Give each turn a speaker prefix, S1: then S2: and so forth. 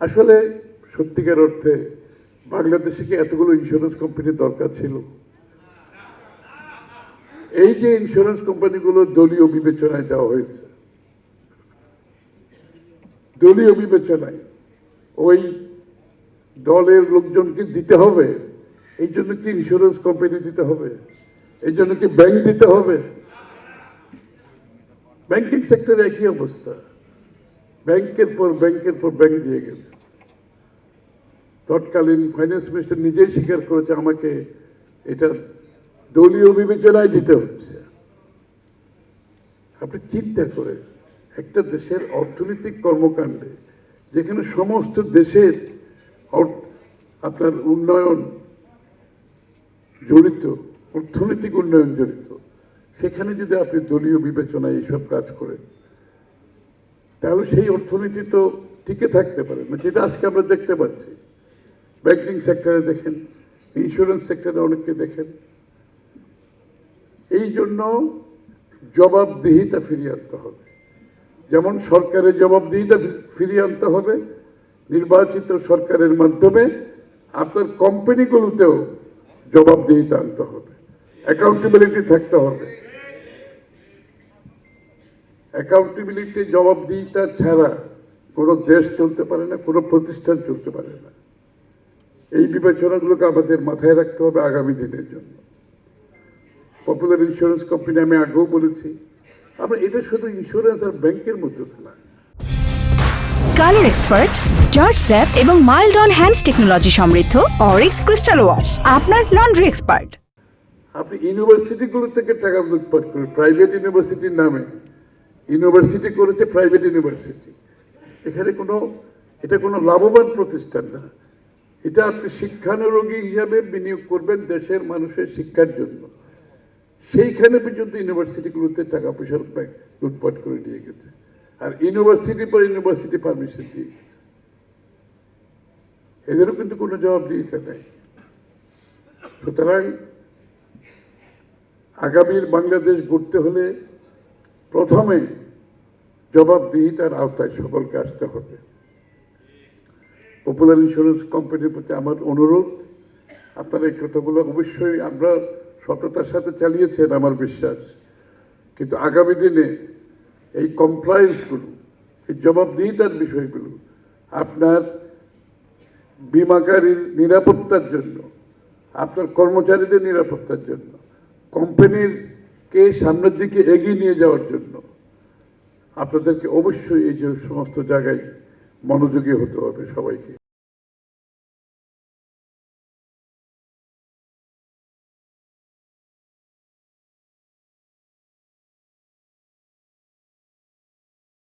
S1: আসলে সত্যিকার অর্থে বাংলাদেশে কি এতগুলো ইন্স্যুরেন্স কোম্পানি দরকার ছিল? এই যে ইন্স্যুরেন্স কোম্পানিগুলো দলীয় বিবেচনায় দেওয়া হয়েছে, দলীয় বিবেচনায় ওই দলের লোকজনকে দিতে হবে, এই জন্য কি ইন্স্যুরেন্স কোম্পানি দিতে হবে? এই জন্য কি ব্যাংক দিতে হবে? ব্যাংকিং সেক্টরে একই অবস্থা, ব্যাংকের পর ব্যাংক দিয়ে গেছে। তৎকালীন ফাইন্যান্স মিনিস্টার নিজেই স্বীকার করেছে আমাকে এটা দলীয় বিবেচনায় দিতে হচ্ছে। আপনি চিন্তা করে একটা দেশের অর্থনৈতিক কর্মকাণ্ডে যেখানে সমস্ত দেশের আপনার উন্নয়ন জড়িত, অর্থনৈতিক উন্নয়ন জড়িত, সেখানে যদি আপনি দলীয় বিবেচনায় এইসব কাজ করেন তাহলে সেই অর্থনীতি তো টিকে থাকতে পারে না, যেটা আজকে আমরা দেখতে পাচ্ছি। ব্যাংকিং সেক্টরে দেখেন, ইন্স্যুরেন্স সেক্টরে অনেককে দেখেন। এই জন্য জবাবদিহিতা ফিরিয়ে আনতে হবে। যেমন সরকারের জবাবদিহিতা ফিরিয়ে আনতে হবে, নির্বাচিত সরকারের মাধ্যমে আপনার কোম্পানিগুলোতেও জবাবদিহিতা আনতে হবে, অ্যাকাউন্টেবিলিটি থাকতে হবে। অ্যাকাউন্টেবিলিটি, জবাবদিহিতা ছাড়া কোনো দেশ চলতে পারে না, কোনো প্রতিষ্ঠান চলতে পারে না। এই বিবেচনাগুলোকে আমাদের মাথায় রাখতে হবে আগামী দিনের জন্য। পপুলার ইন্স্যুরেন্স কোম্পানি আমি আগেও বলেছি, আমরা এটা শুধু ইন্স্যুরেন্স আর ব্যাংকের মধ্যে না।
S2: কালার এক্সপার্ট, জর্জ স্যাপ এবং মাইল্ড অন হ্যান্ডস টেকনোলজি সমৃদ্ধ অরিক্স ক্রিস্টাল ওয়াশ আপনার লন্ড্রি এক্সপার্ট।
S1: আপনি ইউনিভার্সিটিগুলো থেকে টাকা লুটপাট করেন প্রাইভেট ইউনিভার্সিটির নামে। ইউনিভার্সিটি করেছে প্রাইভেট ইউনিভার্সিটি, এটা কোনো লাভবান প্রতিষ্ঠান না। এটা আপনি শিক্ষানুরোগী হিসাবে বিনিয়োগ করবেন দেশের মানুষের শিক্ষার জন্য। সেইখানে পর্যন্ত ইউনিভার্সিটিগুলোতে টাকা পয়সার লুটপাট করে দিয়ে গেছে, আর ইউনিভার্সিটির পর ইউনিভার্সিটি পারমিশন দিয়ে গেছে। এদেরও কিন্তু কোনো জবাবদিহিতা নেই। সুতরাং আগামীর বাংলাদেশ গড়তে হলে প্রথমে জবাবদিহিতার আওতায় সকলকে আসতে হবে। পপুলার ইন্স্যুরেন্স কোম্পানির প্রতি আমার অনুরোধ, আপনারা এই কথাগুলো অবশ্যই আমরা সততার সাথে চালিয়েছেন আমার বিশ্বাস, কিন্তু আগামী দিনে এই কমপ্লায়েন্সগুলো, এই জবাবদিহিতার বিষয়গুলো আপনার বীমাকারীর নিরাপত্তার জন্য, আপনার কর্মচারীদের নিরাপত্তার জন্য, কোম্পানিরকে সামনের দিকে এগিয়ে নিয়ে যাওয়ার জন্য আপনাদেরকে অবশ্যই এই যে সমস্ত জায়গায় মনোযোগী হতে হবে সবাইকে।